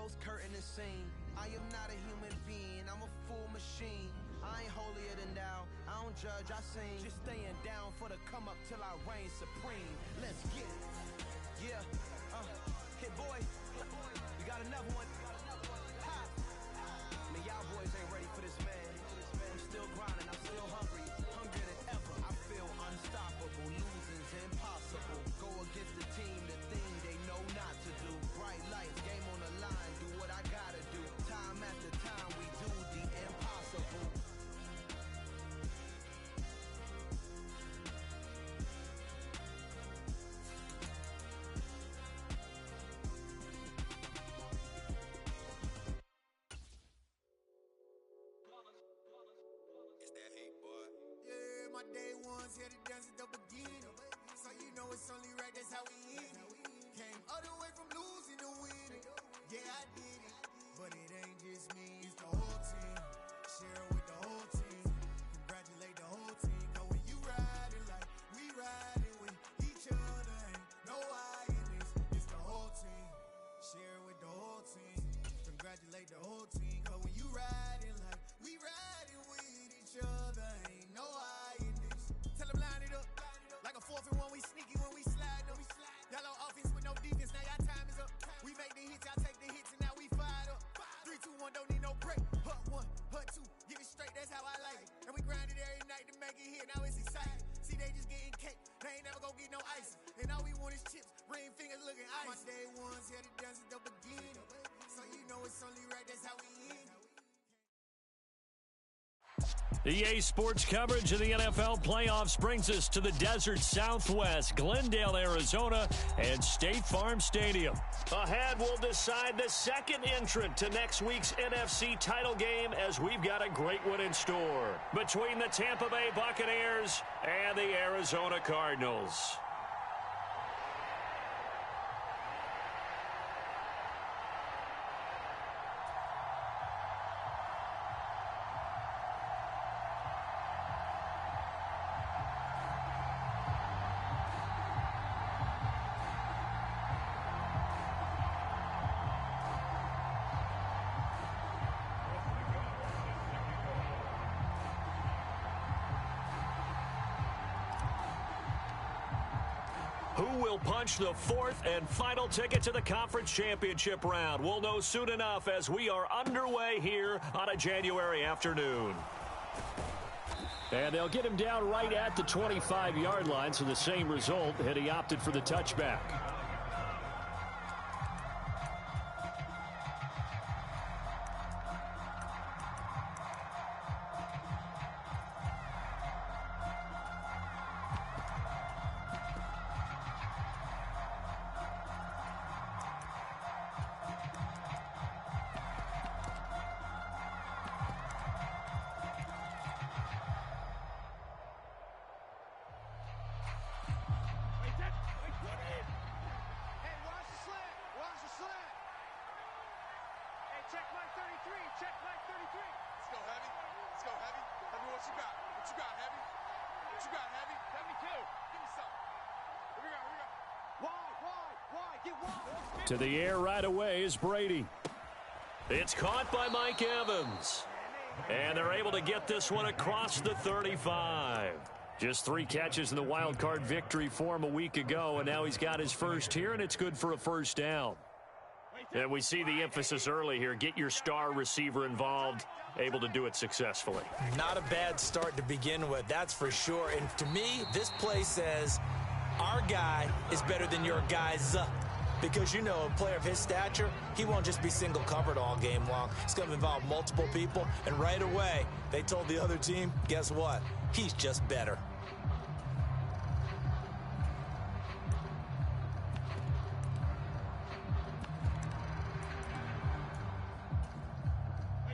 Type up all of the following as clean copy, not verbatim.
closed curtain and scene. I am not a human being, I'm a full machine. I ain't holier than thou, I don't judge, I sing. Just staying down for the come up till I reign supreme. Let's get it. Yeah, hit boy, we got another one. Ha. Man, y'all boys ain't ready for this, man. I'm still grinding, I'm still hungry, hungrier than ever. I feel unstoppable, losing's impossible. Go against the team, the thing they know not to do. Bright lights, game on the line, do what I gotta do. Time after time, we do the impossible. My day ones here to dance at the beginning. So you know it's only right, that's how we end it. Came all the way from losing to winning. Yeah, I did it. But it ain't just me, it's the whole team. Share it with the whole team. Congratulate the whole team. Cause when you riding like we riding with each other, ain't no I in this. It's the whole team. Share it with the whole team. Congratulate the whole team. Cause when you riding like we riding with each other, ain't no I in this. Tell them line it up. Like a 4th and 1, we sneaky when we slide them. Yellow offense with no defense, now y'all time is up. We make the hits, y'all take the hits, and now we fired up. 3, 2, 1, don't need no break. Hut 1, hut 2, give it straight, that's how I like it. And we grind it every night to make it hit, now it's exciting. See, they just getting cake, they ain't never gonna get no ice. And all we want is chips, ring fingers looking ice. My day ones here to dance at the beginning. So you know it's only right, that's how we end. EA Sports coverage of the NFL playoffs brings us to the desert Southwest, Glendale, Arizona, and State Farm Stadium. Ahead, we'll decide the second entrant to next week's NFC title game as we've got a great one in store between the Tampa Bay Buccaneers and the Arizona Cardinals. Who will punch the fourth and final ticket to the conference championship round? We'll know soon enough as we are underway here on a January afternoon. And they'll get him down right at the 25-yard line, so the same result had he opted for the touchback. To the air right away is Brady. It's caught by Mike Evans. And they're able to get this one across the 35. Just 3 catches in the wild card victory for him a week ago, and now he's got his first here, and it's good for a first down. And we see the emphasis early here. Get your star receiver involved, able to do it successfully. Not a bad start to begin with, that's for sure. And to me, this play says our guy is better than your guy's. Because, you know, a player of his stature, he won't just be single covered all game long. It's going to involve multiple people. And right away, they told the other team, guess what? He's just better.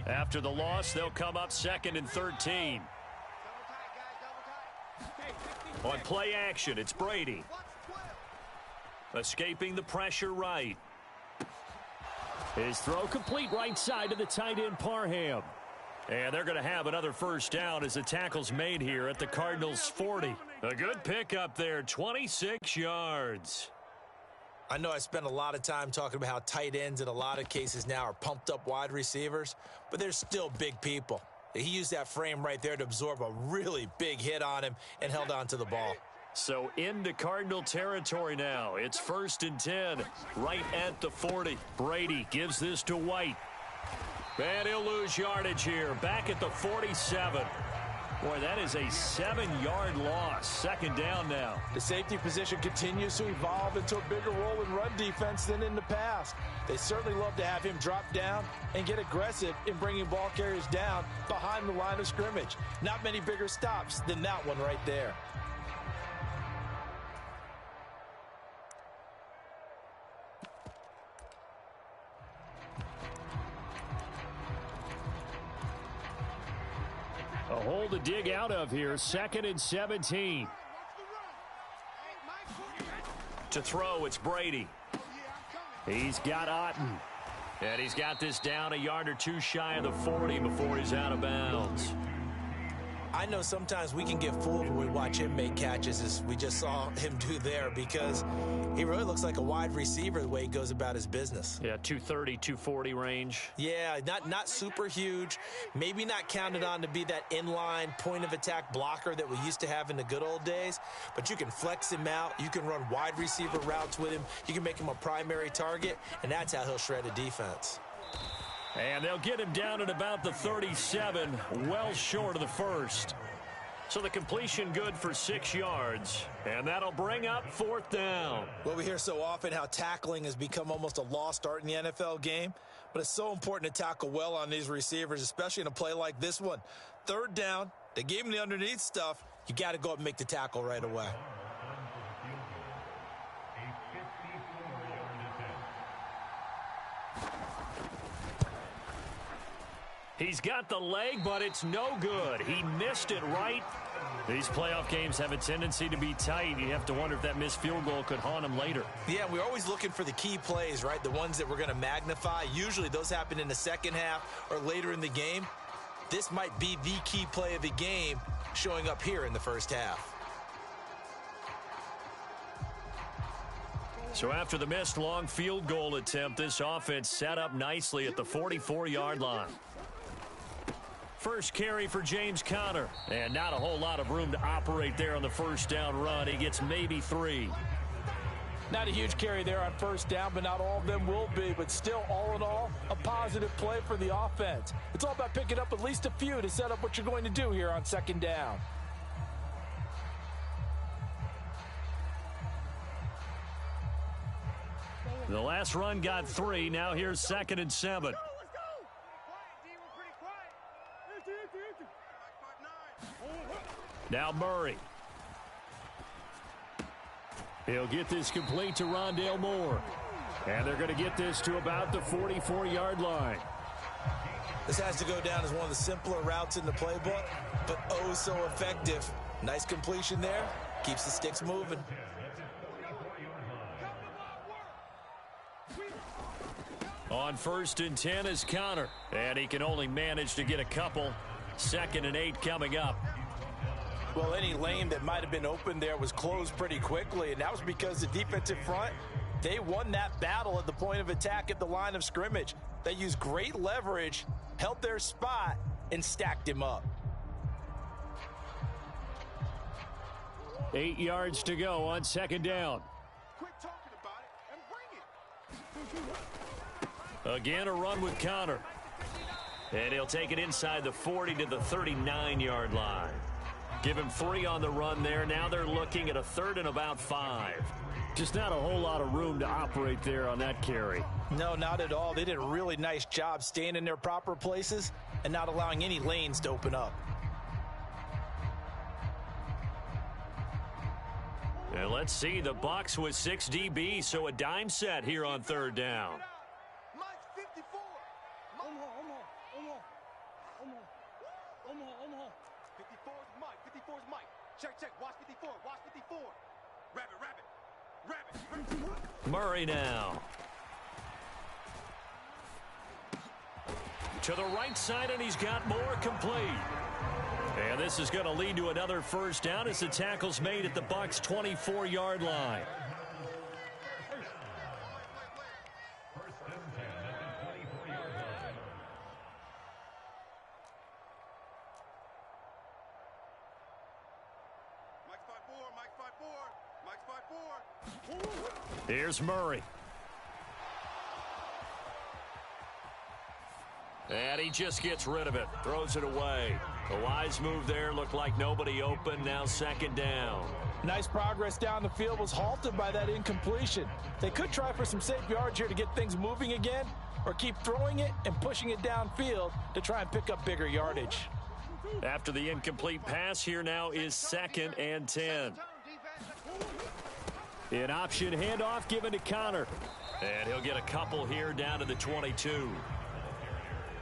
After the loss, they'll come up 2nd and 13. On play action, it's Brady. Escaping the pressure right. His throw complete right side to the tight end Parham. And they're going to have another first down as the tackle's made here at the Cardinals' 40. A good pickup there, 26 yards. I know I spent a lot of time talking about how tight ends in a lot of cases now are pumped up wide receivers, but they're still big people. He used that frame right there to absorb a really big hit on him and held on to the ball. So into Cardinal territory now. It's 1st and 10, right at the 40. Brady gives this to White. And he'll lose yardage here, back at the 47. Boy, that is a 7-yard loss. 2nd down now. The safety position continues to evolve into a bigger role in run defense than in the past. They certainly love to have him drop down and get aggressive in bringing ball carriers down behind the line of scrimmage. Not many bigger stops than that one right there. A hole to dig out of here. 2nd and 17. To throw, it's Brady. He's got Otten. And he's got this down a yard or two shy of the 40 before he's out of bounds. I know sometimes we can get fooled when we watch him make catches, as we just saw him do there, because he really looks like a wide receiver the way he goes about his business. Yeah, 230, 240 range. Yeah, not super huge. Maybe not counted on to be that inline point-of-attack blocker that we used to have in the good old days, but you can flex him out. You can run wide receiver routes with him. You can make him a primary target, and that's how he'll shred a defense. And they'll get him down at about the 37, well short of the first. So the completion good for 6 yards, and that'll bring up 4th down. Well, we hear so often how tackling has become almost a lost art in the NFL game, but it's so important to tackle well on these receivers, especially in a play like this one. 3rd down, they gave him the underneath stuff. You got to go up and make the tackle right away. He's got the leg, but it's no good. He missed it right. These playoff games have a tendency to be tight. You have to wonder if that missed field goal could haunt him later. Yeah, we're always looking for the key plays, right? The ones that we're going to magnify. Usually those happen in the second half or later in the game. This might be the key play of the game showing up here in the first half. So after the missed long field goal attempt, this offense set up nicely at the 44-yard line. First carry for James Conner, and not a whole lot of room to operate there on the 1st down run. He gets maybe 3. Not a huge carry there on 1st down, but not all of them will be. But still, all in all, a positive play for the offense. It's all about picking up at least a few to set up what you're going to do here on 2nd down. The last run got 3. Now here's 2nd and 7. Now Murray. He'll get this complete to Rondale Moore. And they're going to get this to about the 44-yard line. This has to go down as one of the simpler routes in the playbook, but oh so effective. Nice completion there. Keeps the sticks moving. On 1st and 10 is Conner. And he can only manage to get a couple. 2nd and 8 coming up. Well, any lane that might have been open there was closed pretty quickly, and that was because the defensive front, they won that battle at the point of attack at the line of scrimmage. They used great leverage, held their spot, and stacked him up. 8 yards to go on 2nd down. Quit talking about it and bring it. Again, a run with Conner. And he'll take it inside the 40 to the 39-yard line. Give him 3 on the run there. Now they're looking at a 3rd and about 5. Just not a whole lot of room to operate there on that carry. No, not at all. They did a really nice job staying in their proper places and not allowing any lanes to open up. And let's see, the Bucs with 6 DB, so a dime set here on 3rd down. Mike 54. Omaha. 54 is Mike. 54 is Mike. Check. Watch 54. Watch 54. Rabbit. Murray now. To the right side, and he's got more complete. And this is going to lead to another 1st down as the tackle's made at the Bucs' 24-yard line. Here's Murray. And he just gets rid of it. Throws it away. A wise move there. Looked like nobody open. Now second down. Nice progress down the field was halted by that incompletion. They could try for some safe yards here to get things moving again, or keep throwing it and pushing it downfield to try and pick up bigger yardage. After the incomplete pass, here now is 2nd and 10. An option handoff given to Connor. And he'll get a couple here down to the 22.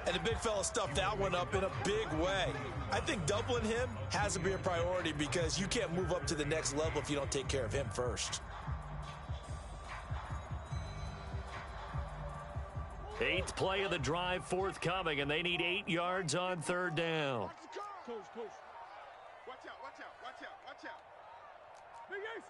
And the big fella stuffed that one up in a big way. I think doubling him has to be a priority because you can't move up to the next level if you don't take care of him first. 8th play of the drive forthcoming, and they need 8 yards on 3rd down. Coach. Watch out. Big Ace.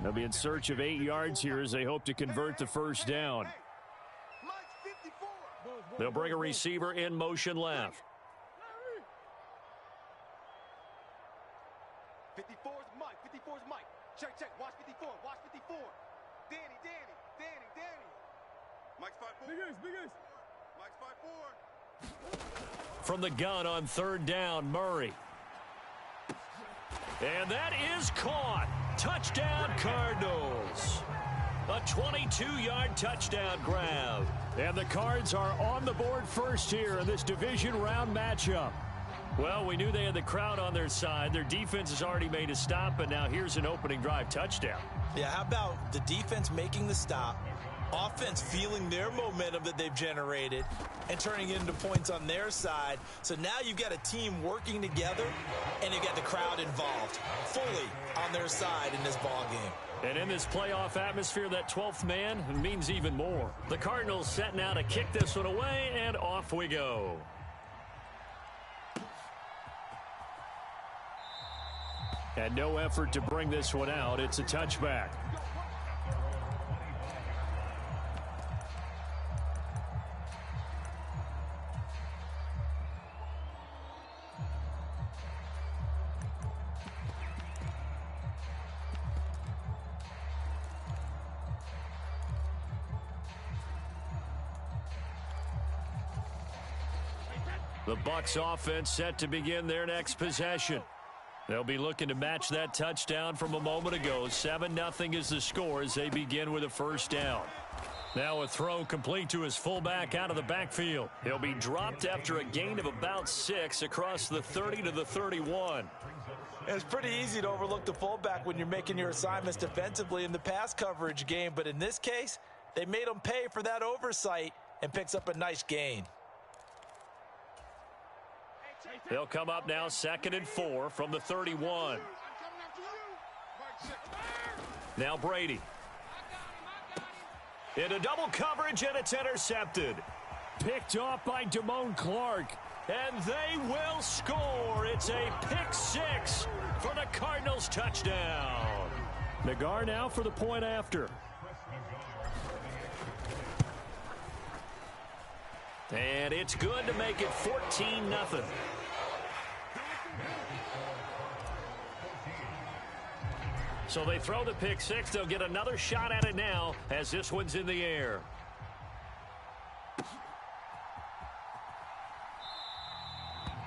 They'll be in search of 8 yards here as they hope to convert the first down. They'll bring a receiver in motion left. 54's Mike. Check. Watch 54. Danny. Mike's 5'4". Big Ace. Mike's 5'4". From the gun on 3rd down, Murray. And that is caught. Touchdown, Cardinals. A 22-yard touchdown grab. And the Cards are on the board first here in this division round matchup. Well, we knew they had the crowd on their side. Their defense has already made a stop, and now here's an opening drive touchdown. Yeah, how about the defense making the stop, offense feeling their momentum that they've generated, and turning it into points on their side. So now you've got a team working together, and you've got the crowd involved fully on their side in this ball game. And in this playoff atmosphere, that 12th man means even more. The Cardinals set now to kick this one away, and off we go. And no effort to bring this one out. It's a touchback. The Bucs offense set to begin their next possession. They'll be looking to match that touchdown from a moment ago. 7-0 is the score as they begin with a first down. Now a throw complete to his fullback out of the backfield. He'll be dropped after a gain of about 6 across the 30 to the 31. It's pretty easy to overlook the fullback when you're making your assignments defensively in the pass coverage game, but in this case, they made him pay for that oversight and picks up a nice gain. They'll come up now 2nd and 4 from the 31. Now Brady. Into double coverage, and it's intercepted. Picked off by Damone Clark. And they will score. It's a pick 6 for the Cardinals touchdown. Nagar now for the point after. And it's good to make it 14-0. So they throw the pick 6. They'll get another shot at it now as this one's in the air.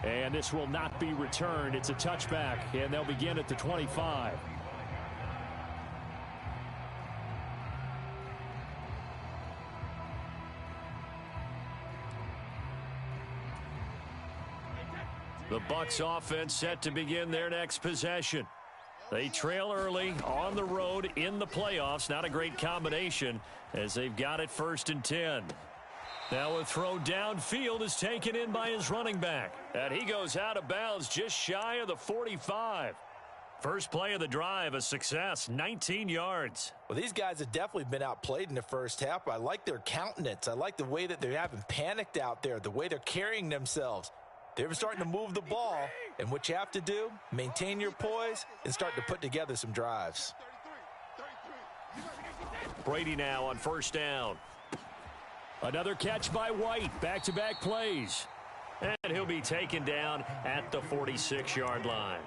And this will not be returned. It's a touchback, and they'll begin at the 25. The Bucs offense set to begin their next possession. They trail early on the road in the playoffs. Not a great combination as they've got it 1st and 10. Now a throw downfield is taken in by his running back. And he goes out of bounds just shy of the 45. First play of the drive, a success, 19 yards. Well, these guys have definitely been outplayed in the first half. I like their countenance. I like the way that they haven't panicked out there, the way they're carrying themselves. They're starting to move the ball, and what you have to do, maintain your poise and start to put together some drives. Brady now on first down. Another catch by White, back-to-back plays. And he'll be taken down at the 46-yard line.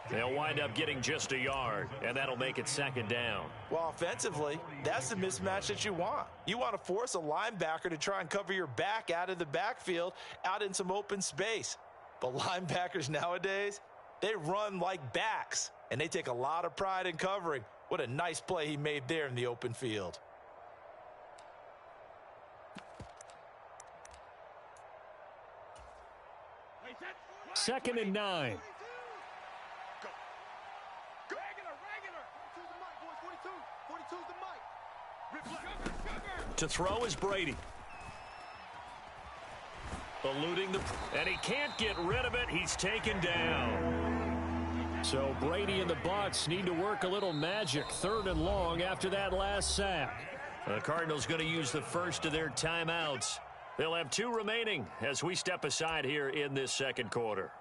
They'll wind up getting just a yard, and that'll make it second down. Well, offensively, that's the mismatch that you want. You want to force a linebacker to try and cover your back out of the backfield, out in some open space. But linebackers nowadays, they run like backs, and they take a lot of pride in covering. What a nice play he made there in the open field. Second and 9. To throw is Brady. Eluding and he can't get rid of it. He's taken down. So Brady and the Bucs need to work a little magic. 3rd and long after that last sack. The Cardinals going to use the first of their timeouts. They'll have 2 remaining as we step aside here in this second quarter.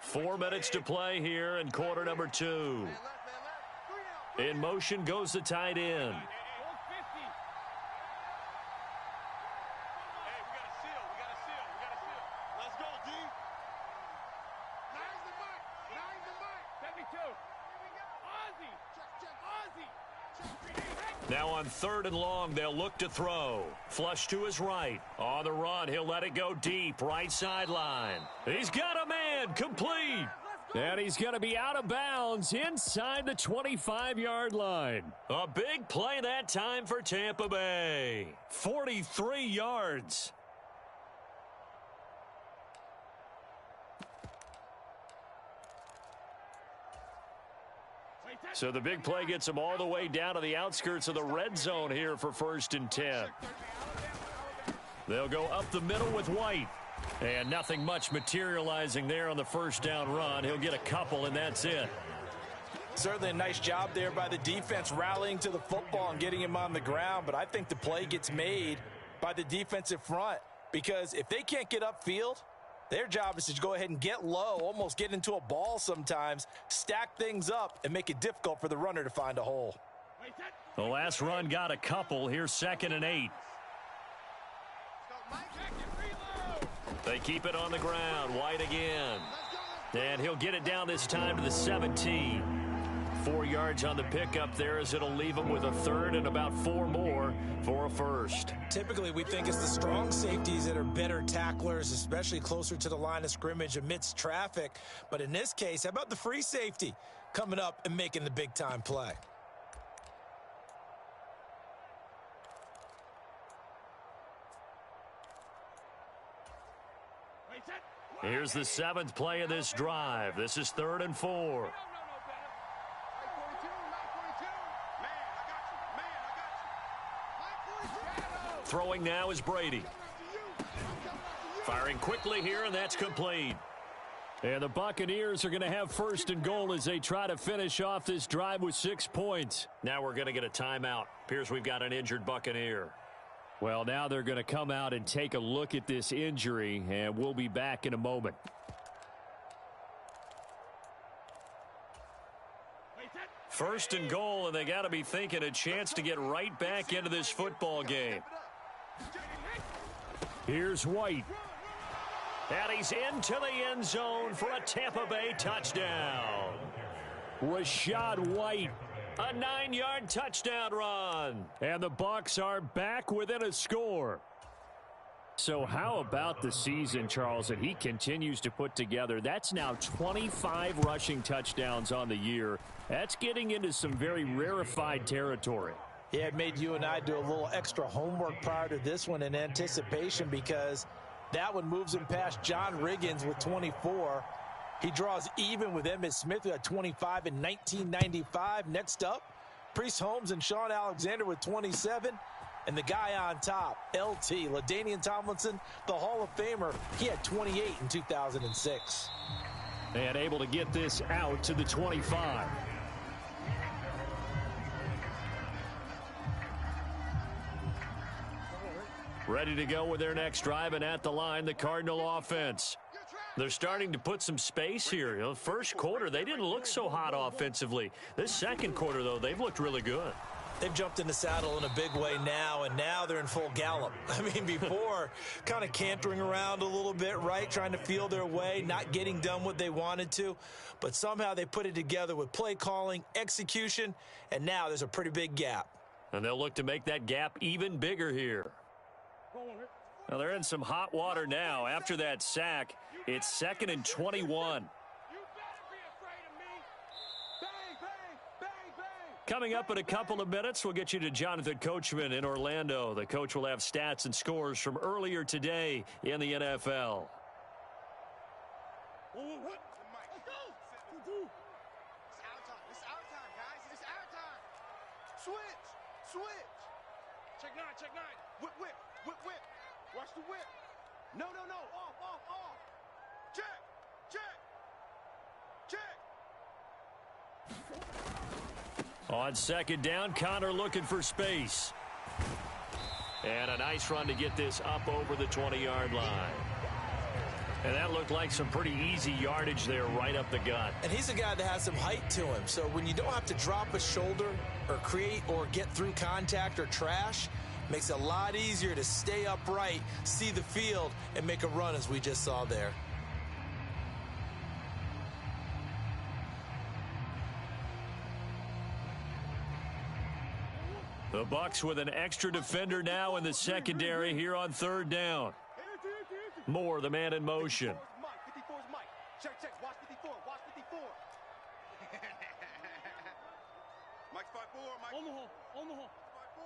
Four minutes to play here in quarter number 2. In motion goes the tight end. Now on 3rd and long, they'll look to throw. Flush to his right. On the run, he'll let it go deep. Right sideline. He's got a man. Complete. And he's going to be out of bounds inside the 25-yard line. A big play that time for Tampa Bay. 43 yards. So the big play gets them all the way down to the outskirts of the red zone here for 1st and 10. They'll go up the middle with White. And nothing much materializing there on the first down run. He'll get a couple, and that's it. Certainly a nice job there by the defense rallying to the football and getting him on the ground. But I think the play gets made by the defensive front. Because if they can't get upfield, their job is to go ahead and get low, almost get into a ball sometimes, stack things up, and make it difficult for the runner to find a hole. The last run got a couple. Here's 2nd and 8. They keep it on the ground. White again. And he'll get it down this time to the 17. 4 yards on the pickup there as it'll leave him with a 3rd and about 4 more for a 1st. Typically, we think it's the strong safeties that are better tacklers, especially closer to the line of scrimmage amidst traffic. But in this case, how about the free safety coming up and making the big-time play? Here's the 7th play of this drive. This is 3rd and 4. Throwing now is Brady. Firing quickly here, and that's complete. And the Buccaneers are going to have 1st and goal as they try to finish off this drive with 6 points. Now we're going to get a timeout. Appears we've got an injured Buccaneer. Well, now they're going to come out and take a look at this injury, and we'll be back in a moment. First and goal, and they got to be thinking a chance to get right back into this football game. Here's White. And he's into the end zone for a Tampa Bay touchdown. Rashad White. A 9-yard touchdown run. And the Bucs are back within a score. So how about the season, Charles, that he continues to put together? That's now 25 rushing touchdowns on the year. That's getting into some very rarefied territory. Yeah, it made you and I do a little extra homework prior to this one in anticipation because That one moves him past John Riggins with 24. He draws even with Emmitt Smith, who had 25 in 1995. Next up, Priest Holmes and Sean Alexander with 27. And the guy on top, LT, LaDainian Tomlinson, the Hall of Famer, he had 28 in 2006. And able to get this out to the 25. Ready to go with their next drive, and at the line, the Cardinal offense. They're starting to put some space here. You know, first quarter, they didn't look so hot offensively. This second quarter, though, they've looked really good. They've jumped in the saddle in a big way now, and now they're in full gallop. I mean, before, kind of cantering around a little bit, right, trying to feel their way, not getting done what they wanted to. But somehow they put it together with play calling, execution, and now there's a pretty big gap. And they'll look to make that gap even bigger here. Now they're in some hot water now. After that sack, it's 2nd and 21. Coming up in a couple of minutes, we'll get you to Jonathan Coachman in Orlando. The coach will have stats and scores from earlier today in the NFL. It's our time, guys. It's our time. Switch. Check nine. Whip. Watch the whip. No. Off. Check. On second down, Connor looking for space. And a nice run to get this up over the 20-yard line. And that looked like some pretty easy yardage there right up the gut. And he's a guy that has some height to him. So when you don't have to drop a shoulder or create or get through contact or trash, makes it a lot easier to stay upright, see the field, and make a run as we just saw there. The Bucs with an extra defender now in the secondary here on third down. Moore, the man in motion. 54 is Mike. Check. Watch 54. Mike 5-4. Mike. On the hole. 5-4.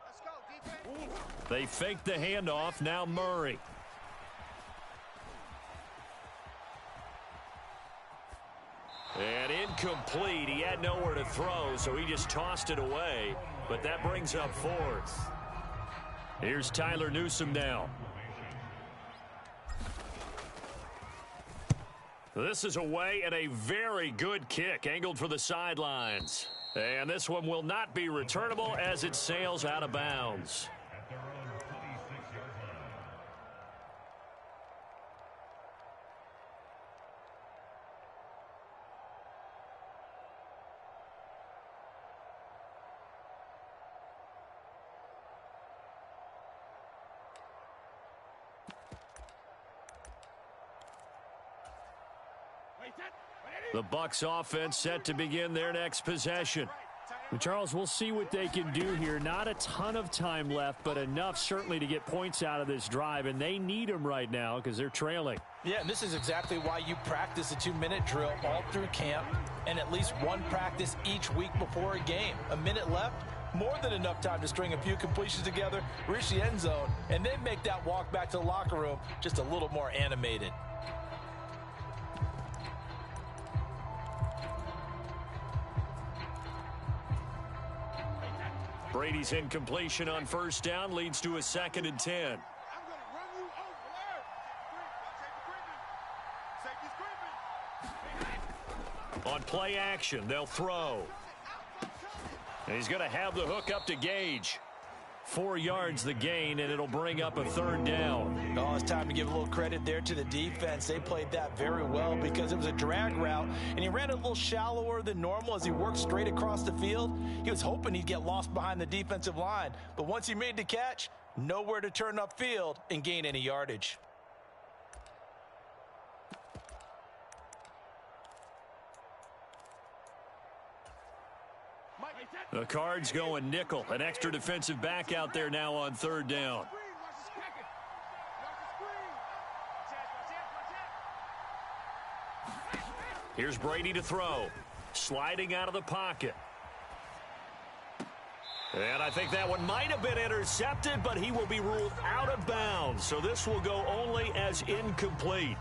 Let's go, defense. They fake the handoff. Now Murray. And incomplete. He had nowhere to throw, so he just tossed it away. But that brings up 4th. Here's Tyler Newsome now. This is away and a very good kick angled for the sidelines. And this one will not be returnable as it sails out of bounds. The Bucs offense set to begin their next possession. Well, Charles, we'll see what they can do here. Not a ton of time left, but enough certainly to get points out of this drive, and they need them right now because they're trailing. Yeah, and this is exactly why you practice a 2-minute drill all through camp and at least one practice each week before a game. A minute left, more than enough time to string a few completions together, reach the end zone, and then make that walk back to the locker room just a little more animated. Brady's incompletion on first down leads to a 2nd and 10. I'm going to run you over. Safety's creeping. On play action, they'll throw. And he's going to have the hook up to Gage. 4 yards the gain, and it'll bring up a 3rd down. Oh, it's time to give a little credit there to the defense. They played that very well because it was a drag route, and he ran a little shallower than normal as he worked straight across the field. He was hoping he'd get lost behind the defensive line, but once he made the catch, nowhere to turn upfield and gain any yardage. The Cards going nickel. An extra defensive back out there now on 3rd down. Here's Brady to throw. Sliding out of the pocket. And I think that one might have been intercepted, but he will be ruled out of bounds. So this will go only as incomplete.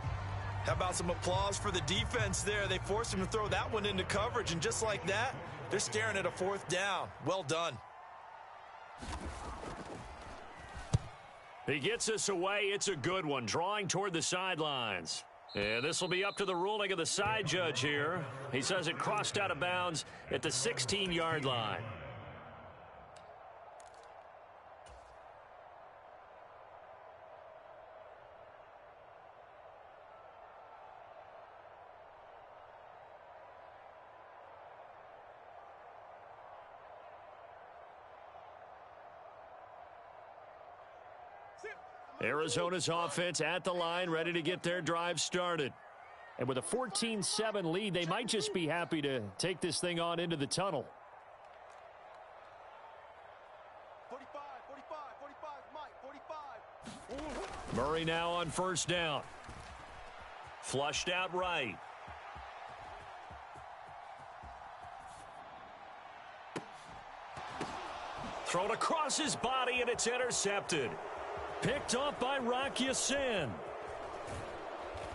How about some applause for the defense there? They forced him to throw that one into coverage, and just like that, they're staring at a 4th down. Well done. He gets us away. It's a good one, drawing toward the sidelines. And this will be up to the ruling of the side judge here. He says it crossed out of bounds at the 16-yard line. Arizona's offense at the line, ready to get their drive started. And with a 14-7 lead, they might just be happy to take this thing on into the tunnel. 45, Mike, 45. Murray now on first down. Flushed out right. Thrown across his body, and it's intercepted. Picked off by Rock Ya-Sin.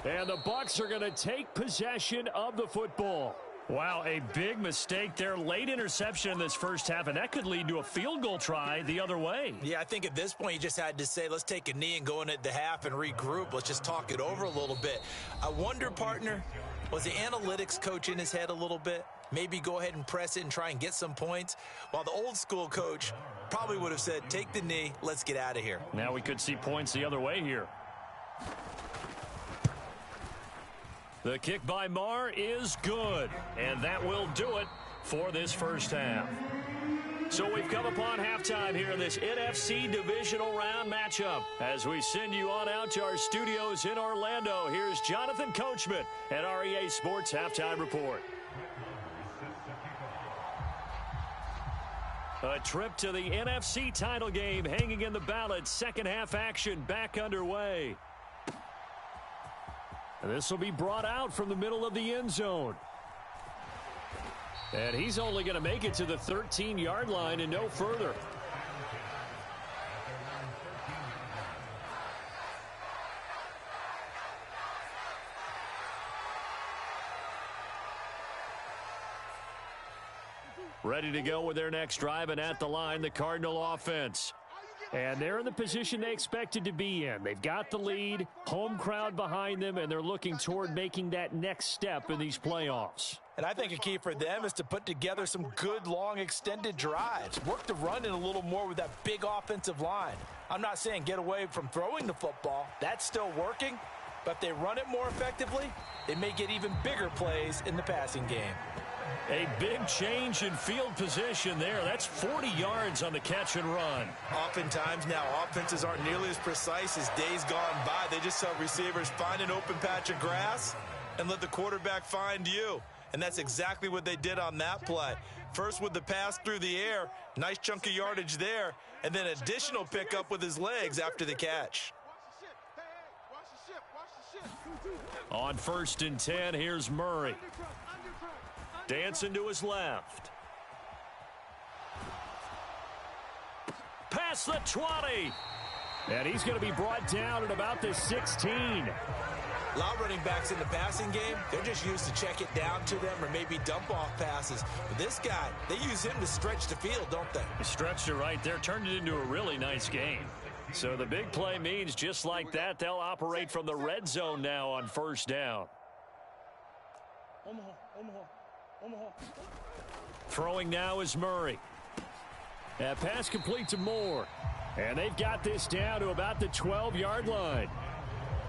And the Bucs are going to take possession of the football. Wow, a big mistake there. Late interception in this first half, and that could lead to a field goal try the other way. Yeah, I think at this point you just had to say, let's take a knee and go in at the half and regroup. Let's just talk it over a little bit. I wonder, partner, was the analytics coach in his head a little bit? Maybe go ahead and press it and try and get some points. While the old school coach probably would have said, take the knee, let's get out of here. Now we could see points the other way here. The kick by Marr is good, and that will do it for this first half. So we've come upon halftime here in this NFC divisional round matchup. As we send you on out to our studios in Orlando, here's Jonathan Coachman at REA Sports Halftime Report. A trip to the NFC title game hanging in the balance. Second half action back underway. And this will be brought out from the middle of the end zone. And he's only going to make it to the 13-yard line and no further. Ready to go with their next drive, and at the line, the Cardinal offense. And they're in the position they expected to be in. They've got the lead, home crowd behind them, and they're looking toward making that next step in these playoffs. And I think a key for them is to put together some good, long, extended drives. Work the run in a little more with that big offensive line. I'm not saying get away from throwing the football. That's still working. But if they run it more effectively, they may get even bigger plays in the passing game. A big change in field position there. That's 40 yards on the catch and run. Oftentimes now, offenses aren't nearly as precise as days gone by. They just have receivers find an open patch of grass and let the quarterback find you. And that's exactly what they did on that play. First with the pass through the air, nice chunk of yardage there, and then additional pickup with his legs after the catch. On 1st and 10, here's Murray. Dancing to his left. Past the 20. And he's going to be brought down at about the 16. A lot of running backs in the passing game, they're just used to check it down to them or maybe dump off passes. But this guy, they use him to stretch the field, don't they? He stretched it right there, turned it into a really nice game. So the big play means just like that, they'll operate from the red zone now on 1st down. Omaha. Throwing now is Murray. That pass complete to Moore. And they've got this down to about the 12-yard line.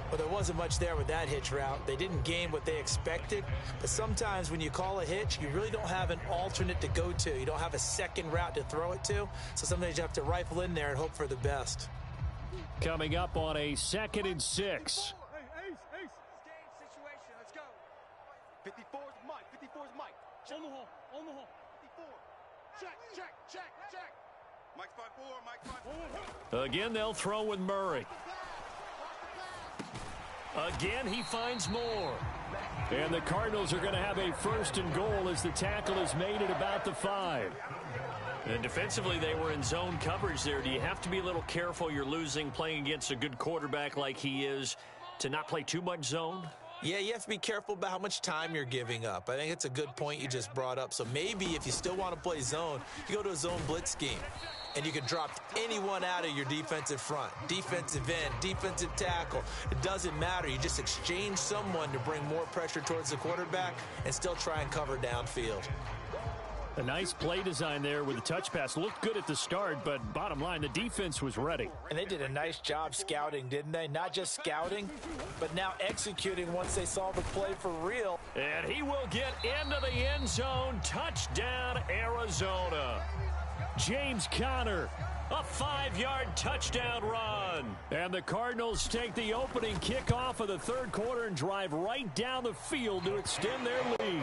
Well, there wasn't much there with that hitch route. They didn't gain what they expected. But sometimes when you call a hitch, you really don't have an alternate to go to. You don't have a second route to throw it to. So sometimes you have to rifle in there and hope for the best. Coming up on a 2nd and 6. Hey, Ace. Game situation. Let's go. 54's Mike. Omaha. 54. Check. Mike's 5-4. Again, they'll throw with Murray. Again, he finds Moore. And the Cardinals are going to have a 1st and goal as the tackle is made at about the 5. And defensively, they were in zone coverage there. Do you have to be a little careful? You're losing playing against a good quarterback like he is to not play too much zone? Yeah, you have to be careful about how much time you're giving up. I think it's a good point you just brought up. So maybe if you still want to play zone, you go to a zone blitz scheme. And you can drop anyone out of your defensive front, defensive end, defensive tackle. It doesn't matter. You just exchange someone to bring more pressure towards the quarterback and still try and cover downfield. A nice play design there with the touch pass. Looked good at the start, but bottom line, the defense was ready. And they did a nice job scouting, didn't they? Not just scouting, but now executing once they saw the play for real. And he will get into the end zone. Touchdown, Arizona. James Conner, a 5-yard touchdown run. And the Cardinals take the opening kickoff of the third quarter and drive right down the field to extend their lead.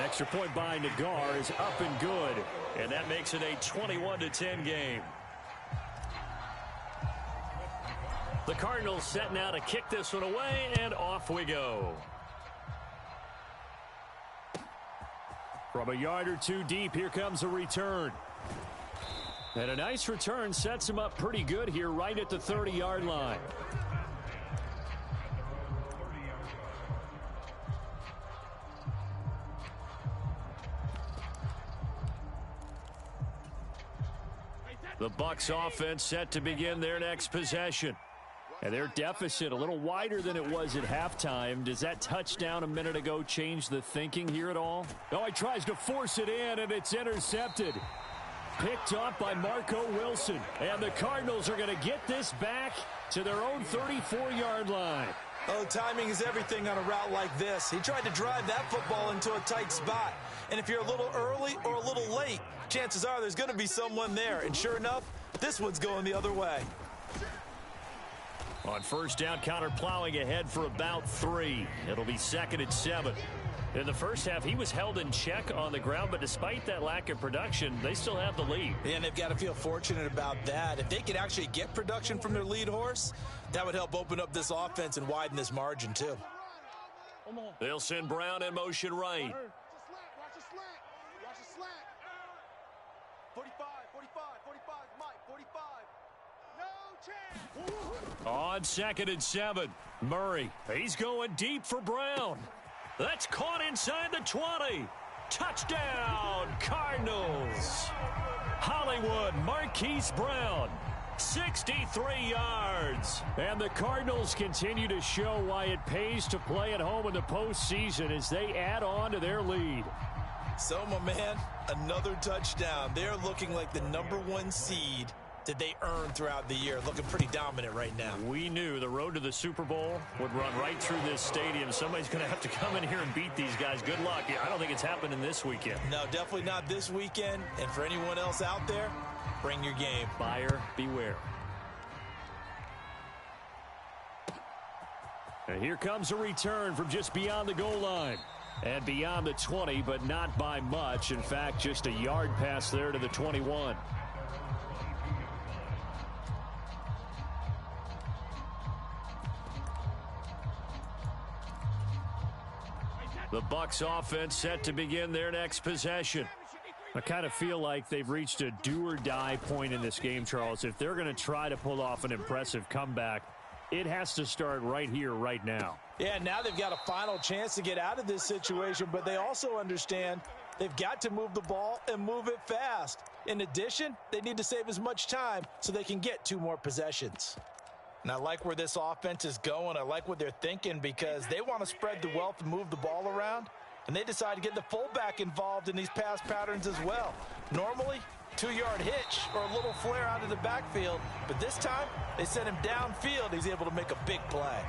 Extra point by Nagar is up and good. And that makes it a 21-10 game. The Cardinals set now to kick this one away, and off we go. From a yard or two deep, here comes a return. And a nice return sets him up pretty good here right at the 30-yard line. The Bucs offense set to begin their next possession. And their deficit a little wider than it was at halftime. Does that touchdown a minute ago change the thinking here at all? Oh, he tries to force it in, and it's intercepted. Picked off by Marco Wilson. And the Cardinals are going to get this back to their own 34-yard line. Oh, timing is everything on a route like this. He tried to drive that football into a tight spot. And if you're a little early or a little late, chances are there's going to be someone there. And sure enough, this one's going the other way. On first down, Conner plowing ahead for about 3. It'll be 2nd and 7. In the first half, he was held in check on the ground, but despite that lack of production, they still have the lead. And they've got to feel fortunate about that. If they could actually get production from their lead horse, that would help open up this offense and widen this margin too. They'll send Brown in motion right. Watch the slant. Watch the slant. 45, 45, 45, Mike, 45. No chance. On 2nd and 7, Murray. He's going deep for Brown. That's caught inside the 20. Touchdown, Cardinals. Hollywood Marquise Brown, 63 yards. And the Cardinals continue to show why it pays to play at home in the postseason as they add on to their lead. So, my man, another touchdown. They're looking like the #1 seed that they earned throughout the year. Looking pretty dominant right now. We knew the road to the Super Bowl would run right through this stadium. Somebody's going to have to come in here and beat these guys. Good luck. I don't think it's happening this weekend. No, definitely not this weekend. And for anyone else out there, bring your game. Buyer beware. And here comes a return from just beyond the goal line. And beyond the 20, but not by much. In fact, just a yard pass there to the 21. The Bucs offense set to begin their next possession. I kind of feel like they've reached a do-or-die point in this game, Charles. If they're going to try to pull off an impressive comeback, it has to start right here, right now. Yeah, now they've got a final chance to get out of this situation, but they also understand they've got to move the ball and move it fast. In addition, they need to save as much time so they can get 2 more possessions. And I like where this offense is going. I like what they're thinking because they want to spread the wealth and move the ball around. And they decide to get the fullback involved in these pass patterns as well. Normally, 2-yard hitch or a little flare out of the backfield. But this time, they sent him downfield. He's able to make a big play.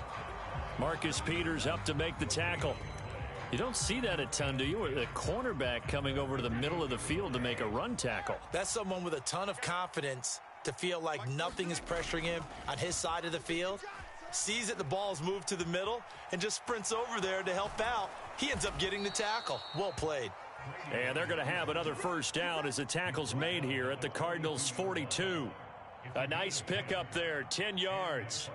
Marcus Peters up to make the tackle. You don't see that a ton, do you? Or the cornerback coming over to the middle of the field to make a run tackle. That's someone with a ton of confidence to feel like nothing is pressuring him on his side of the field. Sees that the ball's moved to the middle and just sprints over there to help out. He ends up getting the tackle. Well played. And they're going to have another first down as the tackle's made here at the Cardinals' 42. A nice pickup there, 10 yards.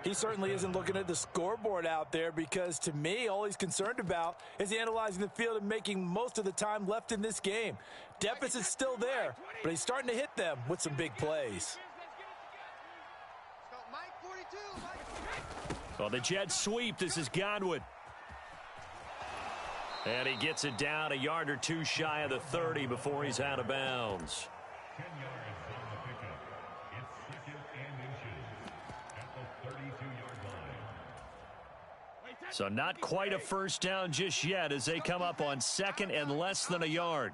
He certainly isn't looking at the scoreboard out there because, to me, all he's concerned about is analyzing the field and making most of the time left in this game. Deficit's still there, but he's starting to hit them with some big plays. Well, the Jets sweep. This is Godwin. And he gets it down a yard or two shy of the 30 before he's out of bounds. 10 yards on the pickup. It's 2nd and inches at the 32-yard line. So not quite a first down just yet as they come up on 2nd and less than a yard.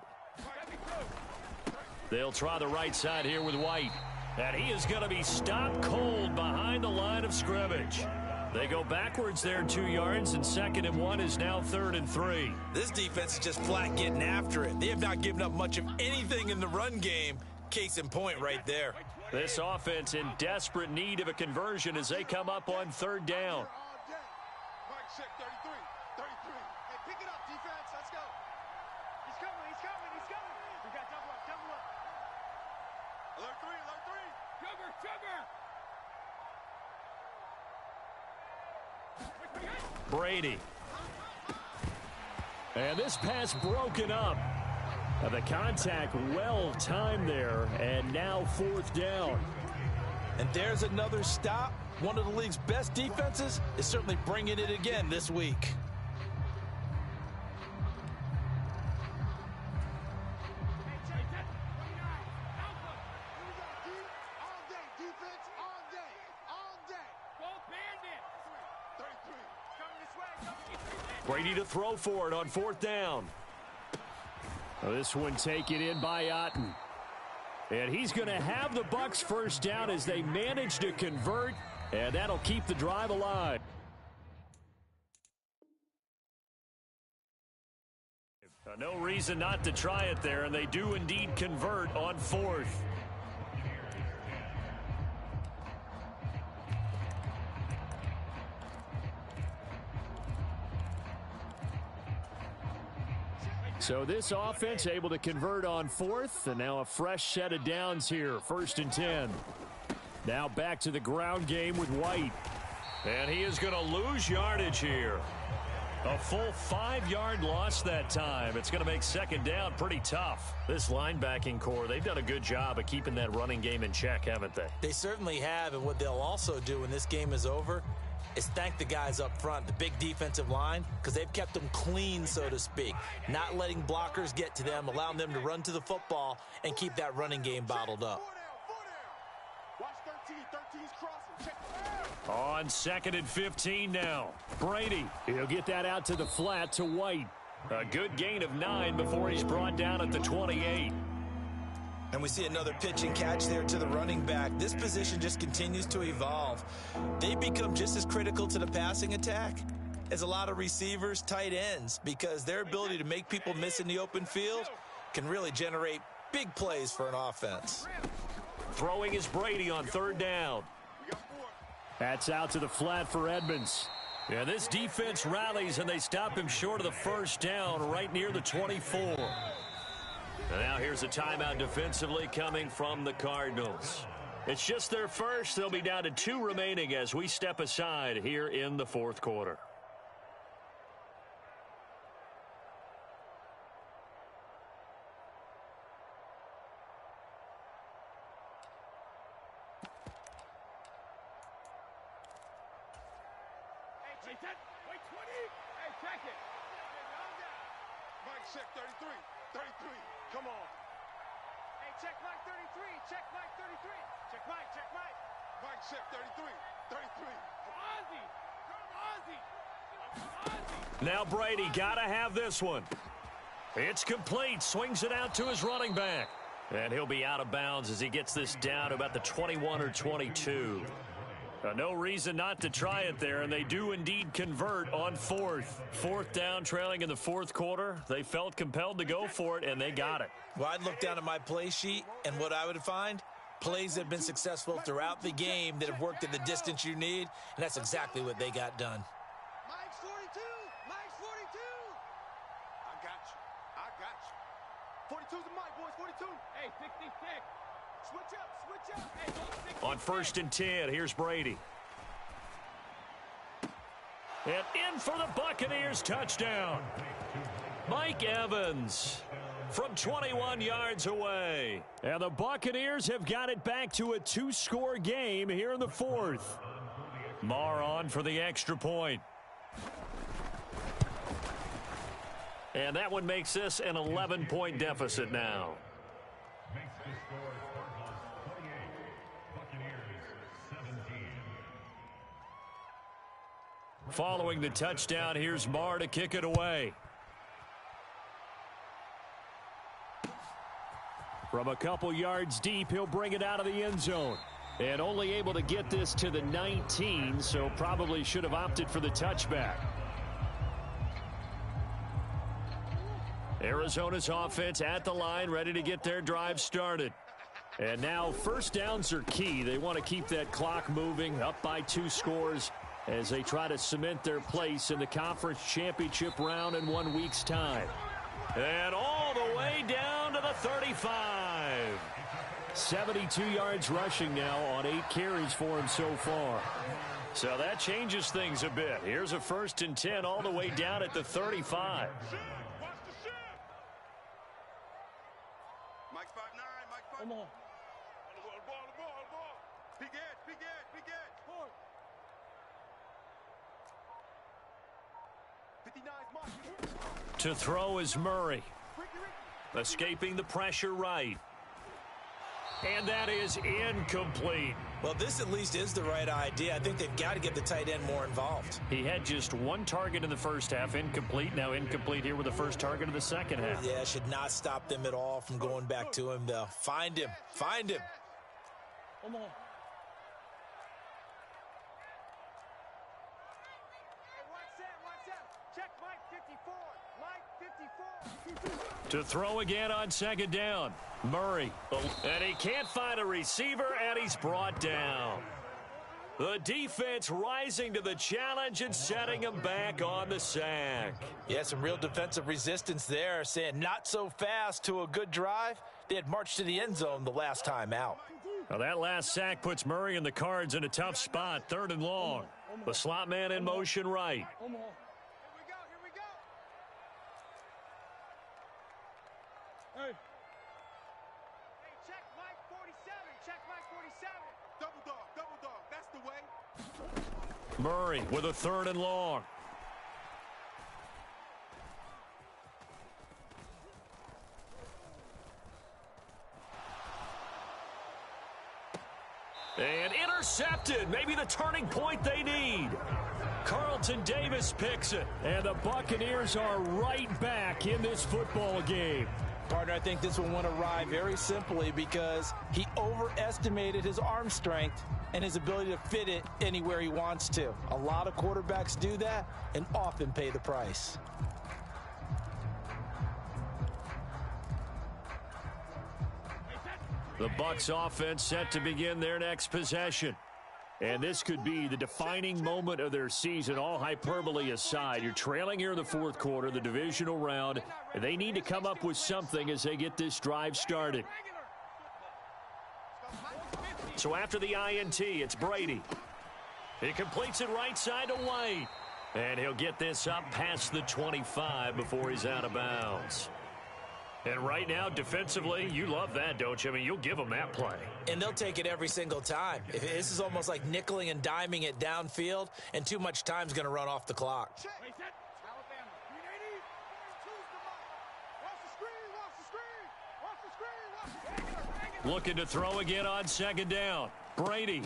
They'll try the right side here with White. And he is going to be stopped cold behind the line of scrimmage. They go backwards there 2 yards, and 2nd and 1 is now 3rd and 3. This defense is just flat getting after it. They have not given up much of anything in the run game. Case in point right there. This offense in desperate need of a conversion as they come up on 3rd down. Brady. And this pass broken up. The contact well timed there, and now 4th down. And there's another stop. One of the league's best defenses is certainly bringing it again this week. Brady to throw for it on 4th down. Well, this one taken in by Otten. And he's going to have the Bucs first down as they manage to convert, and that'll keep the drive alive. No reason not to try it there, and they do indeed convert on 4th. So this offense able to convert on 4th, and now a fresh set of downs here, 1st and 10. Now back to the ground game with White. And he is going to lose yardage here. A full 5-yard loss that time. It's going to make 2nd down pretty tough. This linebacking core, they've done a good job of keeping that running game in check, haven't they? They certainly have, and what they'll also do when this game is over is thank the guys up front, the big defensive line, because they've kept them clean, so to speak. Not letting blockers get to them, allowing them to run to the football and keep that running game bottled up. On 2nd and 15 now. Brady, he'll get that out to the flat to White. A good gain of 9 before he's brought down at the 28. And we see another pitch and catch there to the running back. This position just continues to evolve. They become just as critical to the passing attack as a lot of receivers, tight ends, because their ability to make people miss in the open field can really generate big plays for an offense. Throwing is Brady on 3rd down. That's out to the flat for Edmonds. Yeah, this defense rallies, and they stop him short of the 1st down right near the 24. And now here's a timeout defensively coming from the Cardinals. It's just their first. They'll be down to 2 remaining as we step aside here in the 4th quarter. Check 33, 33, come on. Hey, check Mike 33, check Mike 33. Check Mike, check Mike. Mike, check 33, 33. Ozzy, Ozzy. Now Brady got to have this one. It's complete, swings it out to his running back. And he'll be out of bounds as he gets this down to about the 21 or 22. No reason not to try it there, and they do indeed convert on 4th. 4th down, trailing in the 4th quarter. They felt compelled to go for it, and they got it. Well, I'd look down at my play sheet, and what I would find, plays that have been successful throughout the game that have worked at the distance you need, and that's exactly what they got done. Mike's 42, Mike's 42. I got you. 42's the Mike, boys, 42. Hey, 66. Switch up, switch up. Hey, on 1st and 10, here's Brady. And in for the Buccaneers touchdown. Mike Evans from 21 yards away. And the Buccaneers have got it back to a 2-score game here in the fourth. Marr on for the extra point. And that one makes this an 11-point deficit now. Makes the score Cardinals 28, Buccaneers 17. Following the touchdown, here's Marr to kick it away. From a couple yards deep, he'll bring it out of the end zone. And only able to get this to the 19, so probably should have opted for the touchback. Arizona's offense at the line, ready to get their drive started. And now first downs are key. They want to keep that clock moving, up by 2 scores as they try to cement their place in the conference championship round in 1 week's time. And all the way down to the 35. 72 yards rushing now on 8 carries for him so far. So that changes things a bit. Here's a 1st and 10 all the way down at the 35. Mike's 5'9", Mike's 5'9". Come on. The ball. Big edge. To throw is Murray. Escaping the pressure right. And that is incomplete. Well, this at least is the right idea. I think they've got to get the tight end more involved. He had just 1 target in the first half, incomplete. Now incomplete here with the first target of the second half. Yeah, should not stop them at all from going back to him, though. Find him. Come on. Check Mike 54. To throw again on 2nd down. Murray. And he can't find a receiver, and he's brought down. The defense rising to the challenge and setting him back on the sack. Yeah, some real defensive resistance there, saying not so fast to a good drive. They had marched to the end zone the last time out. Now that last sack puts Murray and the Cards in a tough spot, 3rd and long. The slot man in motion right. Here we go. Hey, check Mike 47. Double dog. That's the way. Murray with a 3rd and long. And intercepted. Maybe the turning point they need. Carlton Davis picks it. And the Buccaneers are right back in this football game. Partner, I think this one went awry very simply because he overestimated his arm strength and his ability to fit it anywhere he wants to. A lot of quarterbacks do that and often pay the price. The Bucs offense set to begin their next possession. And this could be the defining moment of their season, all hyperbole aside. You're trailing here in the 4th quarter, the divisional round. They need to come up with something as they get this drive started. So after the INT, it's Brady. He completes it right side to White. And he'll get this up past the 25 before he's out of bounds. And right now, defensively, you love that, don't you? I mean, you'll give them that play. And they'll take it every single time. This is almost like nickeling and diming it downfield, and too much time's going to run off the clock. Looking to throw again on 2nd down. Brady.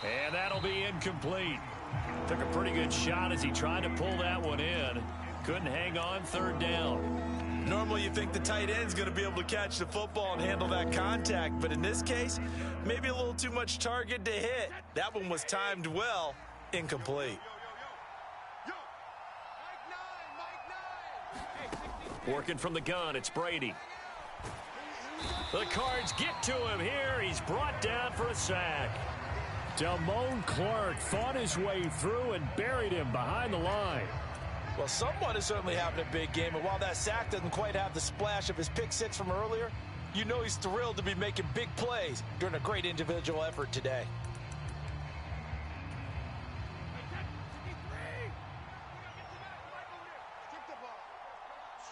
And that'll be incomplete. Took a pretty good shot as he tried to pull that one in. Couldn't hang on 3rd down. Normally you think the tight end's going to be able to catch the football and handle that contact, but in this case, maybe a little too much target to hit. That one was timed well, incomplete. Working from the gun, it's Brady. The Cards get to him here. He's brought down for a sack. Damone Clark fought his way through and buried him behind the line. Well, someone is certainly having a big game, and while that sack doesn't quite have the splash of his pick six from earlier, you know he's thrilled to be making big plays during a great individual effort today.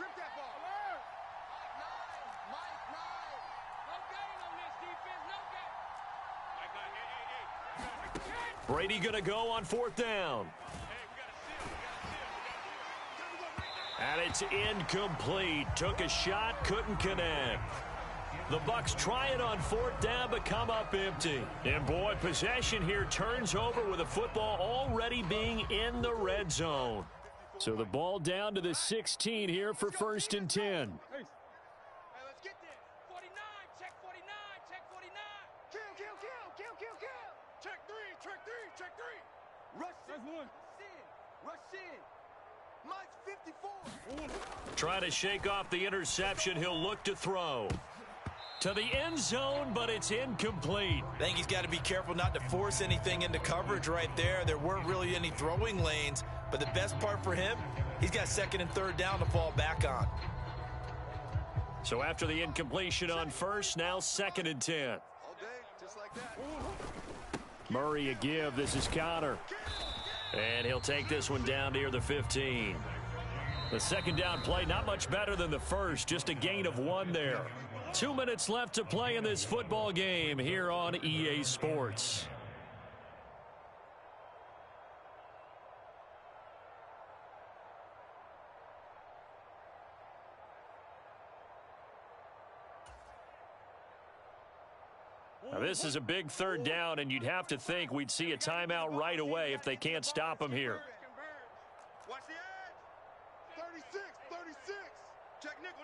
Trip that ball. Mike 9. No gain on this defense. No gain. Mike 9. Brady going to go on 4th down. And it's incomplete. Took a shot, couldn't connect. The Bucs try it on 4th down, but come up empty. And boy, possession here turns over with the football already being in the red zone. So the ball down to the 16 here for 1st and 10. Hey, let's get this. 49, check 49, check 49. Kill. Check 3. Rush in. Rush in. Mike's 54. Try to shake off the interception. He'll look to throw to the end zone, but it's incomplete. I think he's got to be careful not to force anything into coverage right there. There weren't really any throwing lanes, but the best part for him, he's got 2nd and 3rd down to fall back on. So after the incompletion on 1st, now 2nd and 10. All day, just like that. Murray a give. This is Connor. And he'll take this one down near the 15. The 2nd down play, not much better than the 1st, just a gain of 1 there. 2 minutes left to play in this football game here on EA Sports. Now this is a big 3rd down, and you'd have to think we'd see a timeout right away if they can't stop him here. Watch the edge. 36. Check nickel.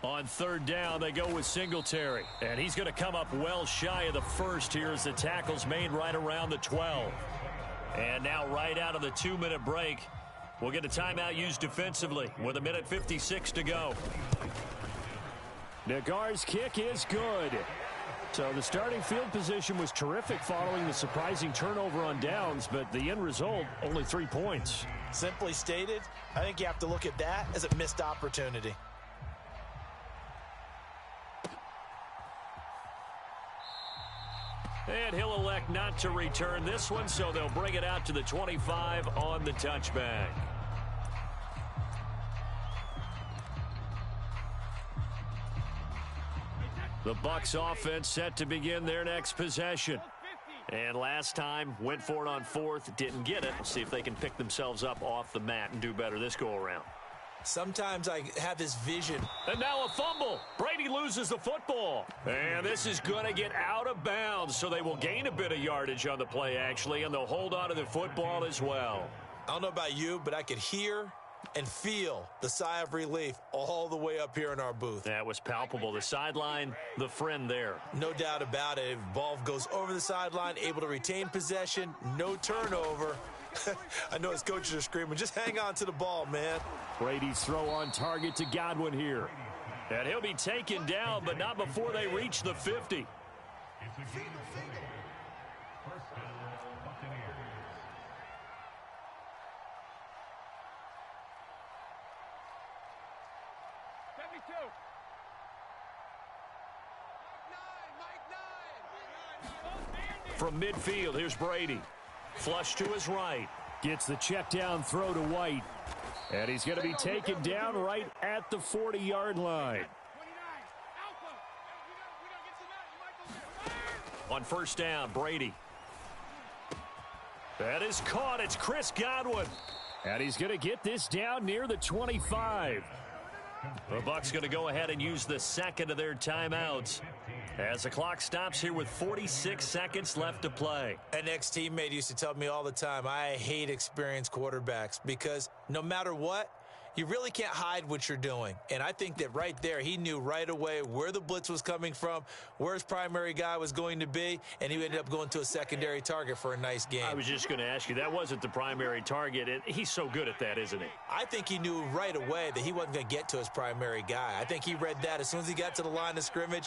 On 3rd down, they go with Singletary. And he's going to come up well shy of the 1st here as the tackle's made right around the 12. And now right out of the 2-minute break, we'll get a timeout used defensively with 1:56 to go. Nagar's kick is good. So the starting field position was terrific following the surprising turnover on downs, but the end result, only 3 points. Simply stated, I think you have to look at that as a missed opportunity. And he'll elect not to return this one, so they'll bring it out to the 25 on the touchback. The Bucs offense set to begin their next possession. And last time, went for it on 4th, didn't get it. We'll see if they can pick themselves up off the mat and do better this go-around. Sometimes I have this vision. And now a fumble. Brady loses the football. And this is going to get out of bounds, so they will gain a bit of yardage on the play, actually, and they'll hold on to the football as well. I don't know about you, but I could hear and feel the sigh of relief all the way up here in our booth. That was palpable. The sideline, the friend there. No doubt about it. If ball goes over the sideline, able to retain possession, no turnover. I know his coaches are screaming, just hang on to the ball, man. Brady's throw on target to Godwin here. And he'll be taken down, but not before they reach the 50. First down, Buccaneers. From midfield, here's Brady. Flush to his right. Gets the check down throw to White. And he's going to be taken down right at the 40-yard line. On 1st down, Brady. That is caught. It's Chris Godwin. And he's going to get this down near the 25. The Bucs going to go ahead and use the 2nd of their timeouts as the clock stops here with 46 seconds left to play. An ex-teammate used to tell me all the time, I hate experienced quarterbacks because no matter what, you really can't hide what you're doing. And I think that right there, he knew right away where the blitz was coming from, where his primary guy was going to be, and he ended up going to a secondary target for a nice game. I was just going to ask you, that wasn't the primary target, and he's so good at that, isn't he? I think he knew right away that he wasn't going to get to his primary guy. I think he read that as soon as he got to the line of scrimmage,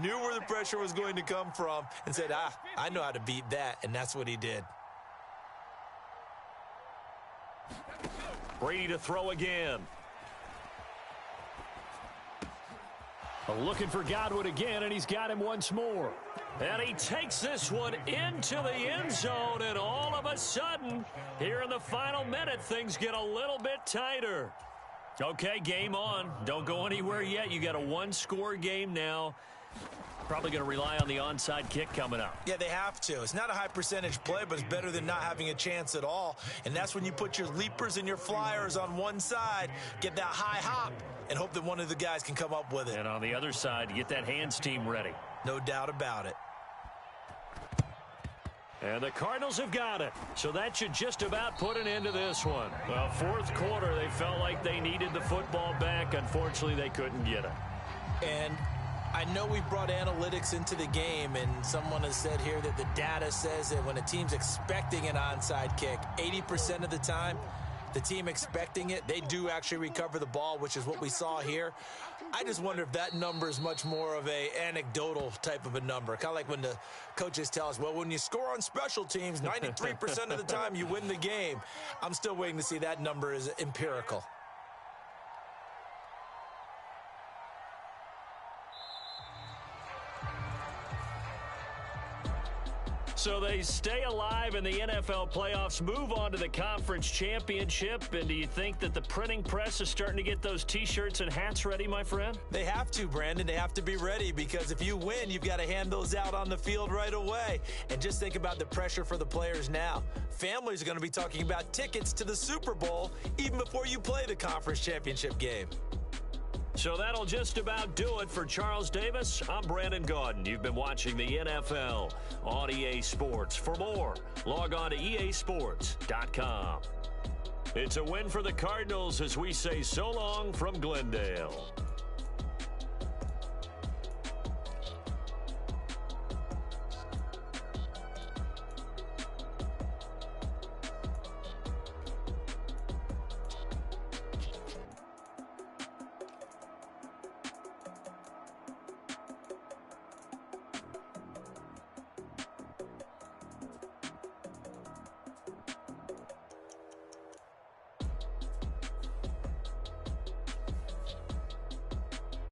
knew where the pressure was going to come from, and said, I know how to beat that, and that's what he did. Brady to throw again. Looking for Godwin again, and he's got him once more. And he takes this one into the end zone, and all of a sudden, here in the the final minute, things get a little bit tighter. Okay, game on. Don't go anywhere yet. You got a one-score game now. Probably going to rely on the onside kick coming up. Yeah, they have to. It's not a high percentage play, but it's better than not having a chance at all. And that's when you put your leapers and your flyers on one side, get that high hop, and hope that one of the guys can come up with it. And on the other side, you get that hands team ready. No doubt about it. And the Cardinals have got it. So that should just about put an end to this one. Well, fourth quarter, they felt like they needed the football back. Unfortunately, they couldn't get it. And I know we brought analytics into the game, and someone has said here that the data says that when a team's expecting an onside kick, 80% of the time, the team expecting it, they do actually recover the ball, which is what we saw here. I just wonder if that number is much more of a anecdotal type of a number. Kind of like when the coaches tell us, well, when you score on special teams, 93% of the time you win the game. I'm still waiting to see that number is empirical. So they stay alive in the NFL playoffs, move on to the conference championship. And do you think that the printing press is starting to get those T-shirts and hats ready, my friend? They have to, Brandon. They have to be ready because if you win, you've got to hand those out on the field right away. And just think about the pressure for the players now. Families are going to be talking about tickets to the Super Bowl even before you play the conference championship game. So that'll just about do it for Charles Davis. I'm Brandon Gaudin. You've been watching the NFL on EA Sports. For more, log on to easports.com. It's a win for the Cardinals as we say so long from Glendale.